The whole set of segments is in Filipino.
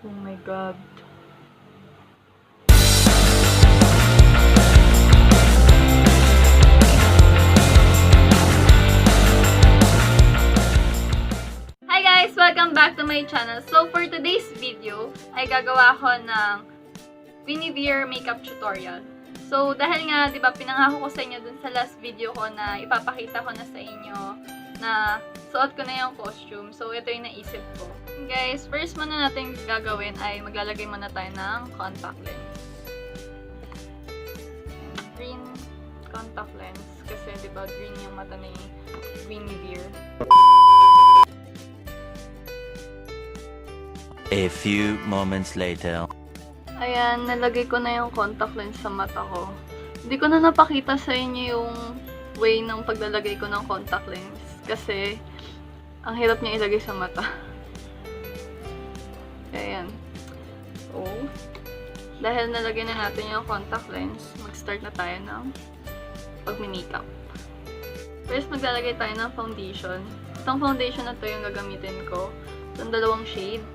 Oh my God. Hi guys! Welcome back to my channel. So for today's video, ay gagawa ko ng Guinevere makeup tutorial. So dahil nga, di ba, pinangako ko sa inyo dun sa last video ko na ipapakita ko na sa inyo na suot ko na yung costume. So ito yung naisip ko. Guys, first muna natin gagawin ay maglalagay muna tayo ng contact lens. Green contact lens. Kasi di ba green yung mata ni Guinevere. A few moments later. Ayan, nalagay ko na yung contact lens sa mata ko. Hindi ko na napakita sa inyo yung way ng paglalagay ko ng contact lens. Kasi, ang hirap niya ilagay sa mata. Ayan. So, dahil nalagay na natin yung contact lens, mag-start na tayo ng pag-makeup. First, maglalagay tayo ng foundation. Itong foundation na to yung gagamitin ko. Itong dalawang shade.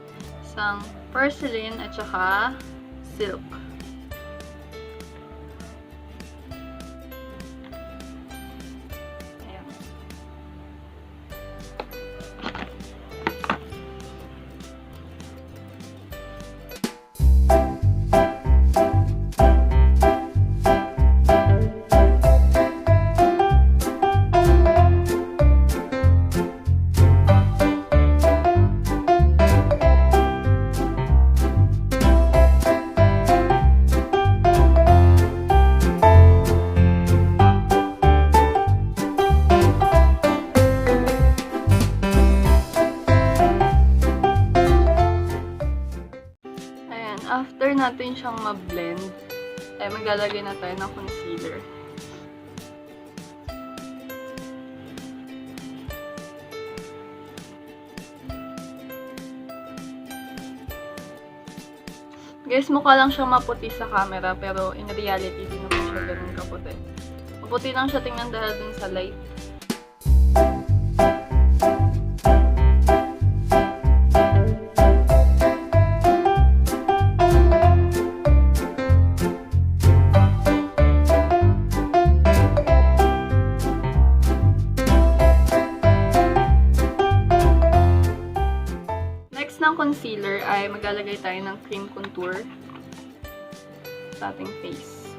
Isang porcelain at saka silk. Ayan. After natin siyang ma-blend, ay maglalagay na tayo ng concealer. Guys, mukha lang siyang maputi sa camera, pero in reality, di naman siya ganun kaputi. Maputi lang siya tingnan dahil dun sa light. Concealer ay maglalagay tayo ng cream contour sa ating face.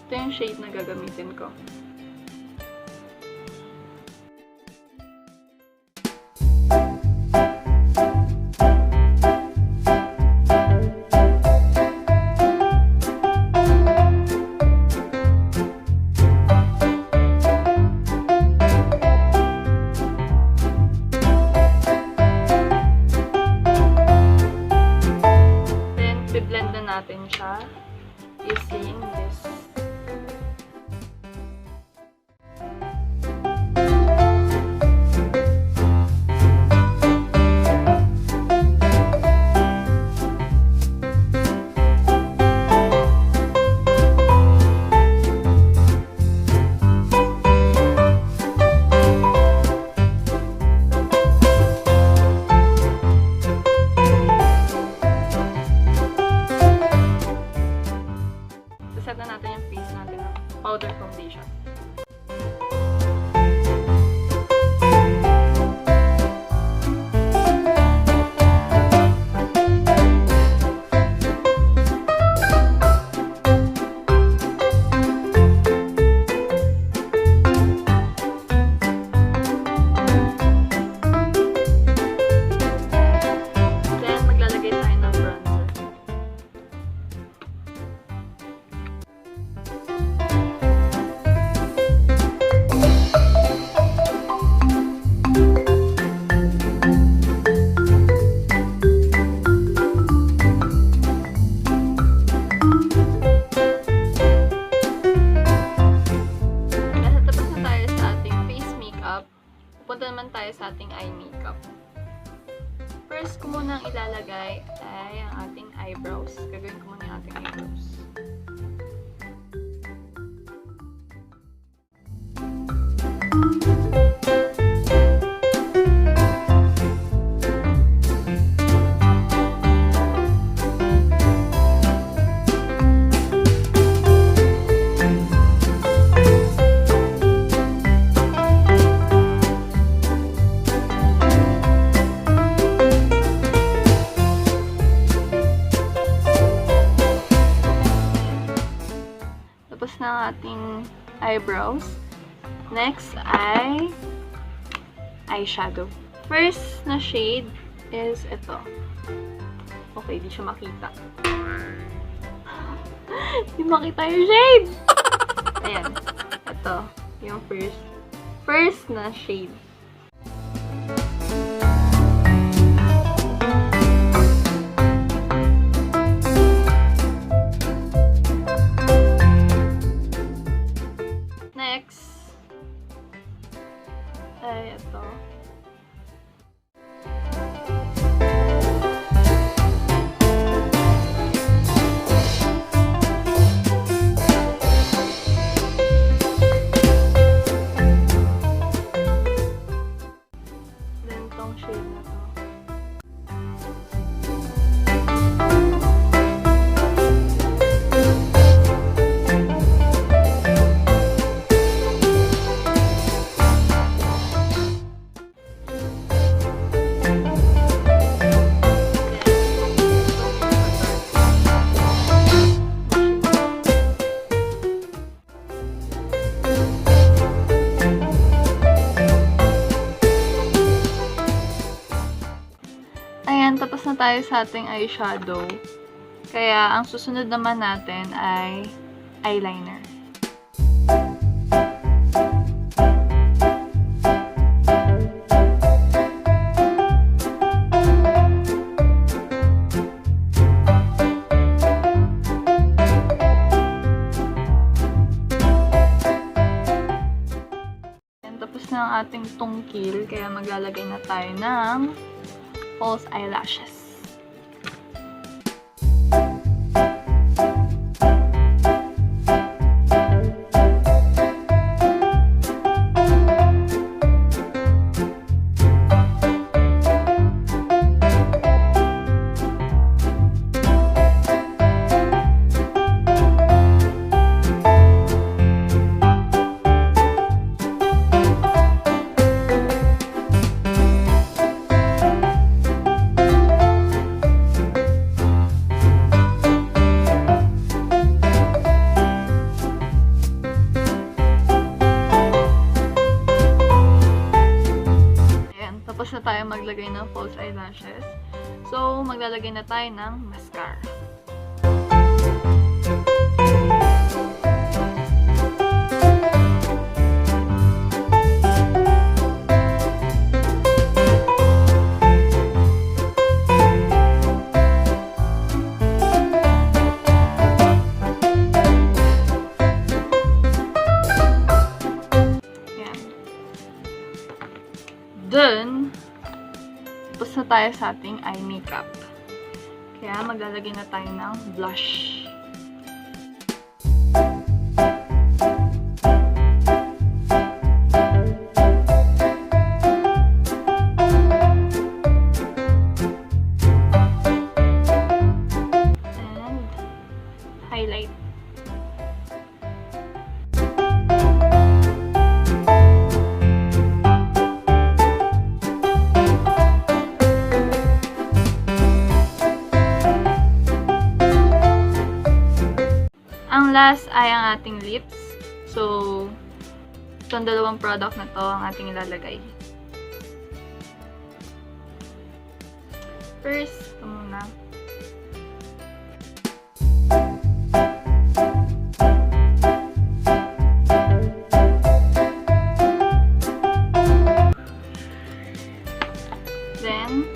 Ito yung shade na gagamitin ko. Blend na natin siya using this. Set na natin yung face natin ng powder foundation. Then, maglalagay tayo ng bronzer. Punta naman tayo sa ating eye makeup. First ko munang ilalagay ay ang ating eyebrows. Gagawin ko muna yung ating eyebrows. ang ating eyebrows. Next ay eyeshadow. First na shade is ito. Okay, di siya makita. Di makita yung shade! Ayan. Ito. Yung first na shade. Next ay ito. Then tong shade na to. Ayan, tapos na tayo sa ating eyeshadow. Kaya, ang susunod naman natin ay eyeliner. Ayan, tapos na ang ating tungkil. Kaya, maglalagay na tayo ng false eyelashes. Tapos na tayo maglagay ng false eyelashes. So, maglalagay na tayo ng mascara. Then, tapos na tayo sa ating eye makeup. Kaya, maglalagay na tayo ng blush. And, highlight. Ang last ay ang ating lips. So, itong dalawang product na to ang ating ilalagay. First, ito muna. Then,